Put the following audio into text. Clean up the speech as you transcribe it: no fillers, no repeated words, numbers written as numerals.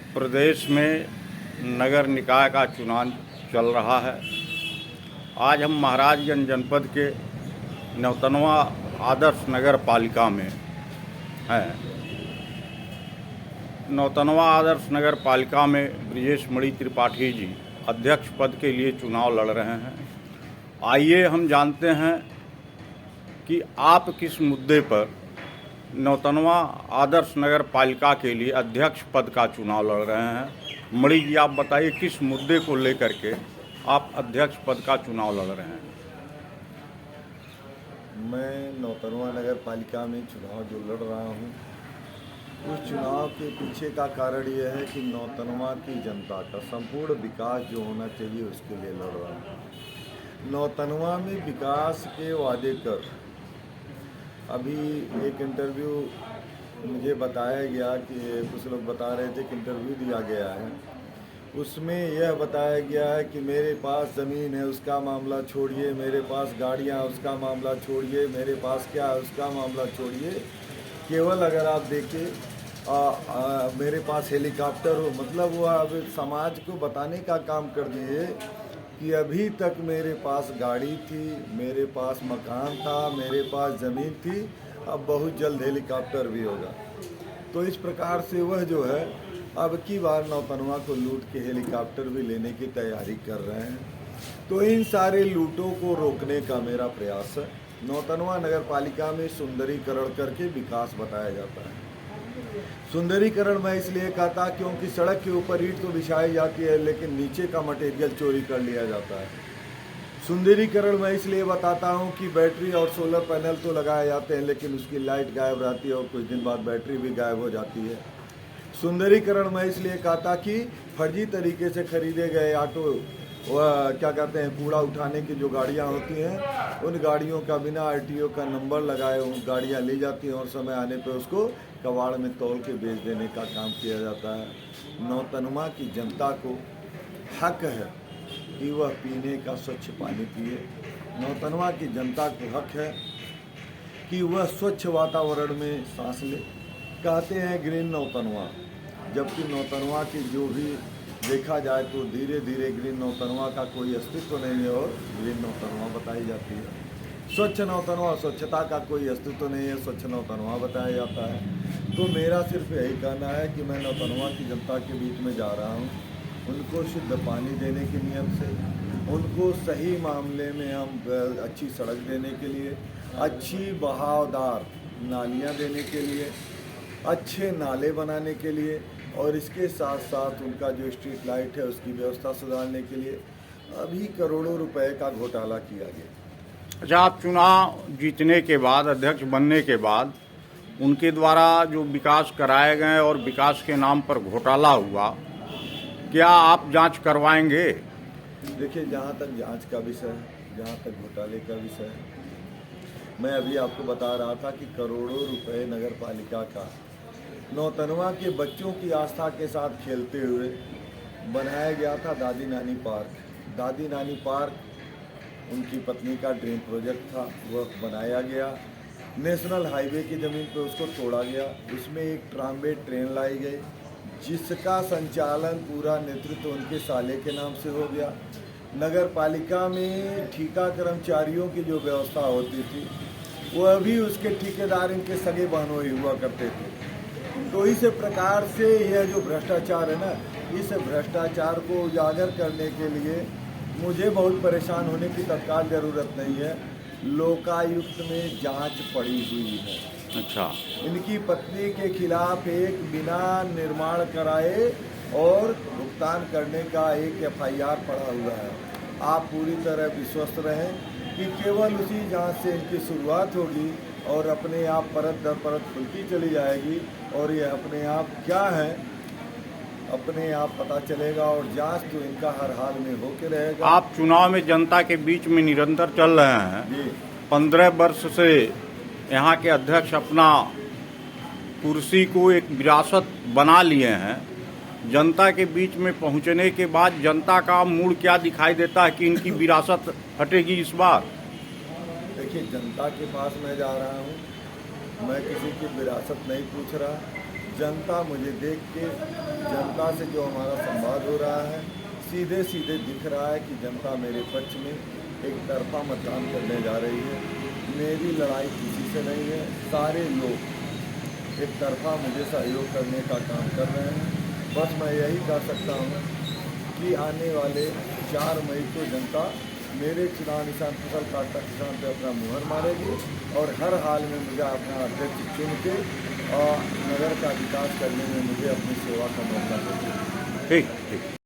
प्रदेश में नगर निकाय का चुनाव चल रहा है। आज हम महाराजगंज जनपद के नौतनवा आदर्श नगर पालिका में हैं। नौतनवा आदर्श नगर पालिका में ब्रिजेश मणि त्रिपाठी जी अध्यक्ष पद के लिए चुनाव लड़ रहे हैं। आइए हम जानते हैं कि आप किस मुद्दे पर नौतनवा आदर्श नगर पालिका के लिए अध्यक्ष पद का चुनाव लड़ रहे हैं। मणि जी, आप बताइए किस मुद्दे को लेकर के आप अध्यक्ष पद का चुनाव लड़ रहे हैं। मैं नौतनवा नगर पालिका में चुनाव जो लड़ रहा हूँ, उस चुनाव के पीछे का कारण यह है कि नौतनवा की जनता का संपूर्ण विकास जो होना चाहिए उसके लिए लड़ रहा हूँ। नौतनवा में विकास के वादे कर अभी एक इंटरव्यू मुझे बताया गया कि कुछ लोग बता रहे थे कि इंटरव्यू दिया गया है, उसमें यह बताया गया है कि मेरे पास ज़मीन है उसका मामला छोड़िए, मेरे पास गाड़ियाँ उसका मामला छोड़िए, मेरे पास क्या है उसका मामला छोड़िए, केवल अगर आप देखें मेरे पास हेलीकॉप्टर हो, मतलब वो अब समाज को बताने का काम कर दिए कि अभी तक मेरे पास गाड़ी थी, मेरे पास मकान था, मेरे पास ज़मीन थी, अब बहुत जल्द हेलीकॉप्टर भी होगा। तो इस प्रकार से वह जो है अब की बार नौतनवा को लूट के हेलीकॉप्टर भी लेने की तैयारी कर रहे हैं। तो इन सारे लूटों को रोकने का मेरा प्रयास है। नौतनवा नगर पालिका में सुंदरीकरण करके विकास बताया जाता है। सुंदरीकरण मैं इसलिए कहता क्योंकि सड़क के ऊपर ईंट तो बिछाई जाती है लेकिन नीचे का मटेरियल चोरी कर लिया जाता है। सुंदरीकरण मैं इसलिए बताता हूँ कि बैटरी और सोलर पैनल तो लगाए जाते हैं लेकिन उसकी लाइट गायब रहती है और कुछ दिन बाद बैटरी भी गायब हो जाती है। सुंदरीकरण मैं इसलिए कहता कि फर्जी तरीके से खरीदे गए ऑटो क्या कहते हैं कूड़ा उठाने की जो गाड़ियाँ होती हैं, उन गाड़ियों का बिना आरटीओ का नंबर लगाए उन गाड़ियाँ ली जाती हैं और समय आने पर उसको कबाड़ में तौल के बेच देने का काम किया जाता है। नौतनवा की जनता को हक है कि वह पीने का स्वच्छ पानी पिए। नौतनवा की जनता को हक है कि वह स्वच्छ वातावरण में सांस ले। कहते हैं ग्रीन नौतनवा, जबकि नौतनवा की जो भी देखा जाए तो धीरे धीरे ग्रीन नौतनवा का कोई अस्तित्व नहीं है और ग्रीन नौतनवा बताई जाती है। स्वच्छ नौतनवा, स्वच्छता का कोई अस्तित्व नहीं है, स्वच्छ नौतनवा बताया जाता है। तो मेरा सिर्फ यही कहना है कि मैं नौतनवा की जनता के बीच में जा रहा हूँ, उनको शुद्ध पानी देने के नियम से, उनको सही मामले में हम अच्छी सड़क देने के लिए, अच्छी बहावदार नालियाँ देने के लिए, अच्छे नाले बनाने के लिए और इसके साथ साथ उनका जो स्ट्रीट लाइट है उसकी व्यवस्था सुधारने के लिए अभी करोड़ों रुपए का घोटाला किया गया। अच्छा, आप चुनाव जीतने के बाद, अध्यक्ष बनने के बाद उनके द्वारा जो विकास कराए गए और विकास के नाम पर घोटाला हुआ, क्या आप जांच करवाएंगे? देखिए, जहाँ तक जांच का विषय है, जहाँ तक घोटाले का विषय है, मैं अभी आपको बता रहा था कि करोड़ों रुपए नगर पालिका का नौतनवा के बच्चों की आस्था के साथ खेलते हुए बनाया गया था दादी नानी पार्क। दादी नानी पार्क उनकी पत्नी का ड्रीम प्रोजेक्ट था, वह बनाया गया। नेशनल हाईवे की ज़मीन पर उसको तोड़ा गया, उसमें एक ट्रांबे ट्रेन लाई गई जिसका संचालन पूरा नेतृत्व उनके साले के नाम से हो गया। नगर पालिका में ठेका कर्मचारियों की जो व्यवस्था होती थी वह भी उसके ठेकेदार इनके सगे बहनोई हुआ करते थे। तो इस प्रकार से यह जो भ्रष्टाचार है ना, इस भ्रष्टाचार को उजागर करने के लिए मुझे बहुत परेशान होने की तत्काल ज़रूरत नहीं है। लोकायुक्त में जांच पड़ी हुई है। अच्छा, इनकी पत्नी के खिलाफ एक बिना निर्माण कराए और भुगतान करने का एक एफआईआर पड़ा हुआ है। आप पूरी तरह विश्वस्त रहें कि केवल उसी जांच से इनकी शुरुआत होगी और अपने आप परत दर परत खुलती चली जाएगी और ये अपने आप क्या है अपने आप पता चलेगा और जांच तो इनका हर हाल में होके रहेगा। आप चुनाव में जनता के बीच में निरंतर चल रहे हैं जी। 15 वर्ष से यहाँ के अध्यक्ष अपना कुर्सी को एक विरासत बना लिए हैं। जनता के बीच में पहुँचने के बाद जनता का मूड क्या दिखाई देता है कि इनकी विरासत हटेगी इस बार? देखिए, जनता के पास मैं जा रहा हूँ, मैं किसी की विरासत नहीं पूछ रहा। जनता मुझे देख के, जनता से जो हमारा संवाद हो रहा है, सीधे सीधे दिख रहा है कि जनता मेरे पक्ष में एक तरफा मतदान करने जा रही है। मेरी लड़ाई किसी से नहीं है, सारे लोग एक तरफा मुझे सहयोग करने का काम कर रहे हैं। बस मैं यही कह सकता हूँ कि आने वाले 4 मई को जनता मेरे चुनाव निशान फसल काटा किसान पे अपना मुहर मारेगी और हर हाल में मुझे अपना अध्यक्ष चुन के और नगर का विकास करने में मुझे अपनी सेवा का मौका देगी। ठीक ठीक।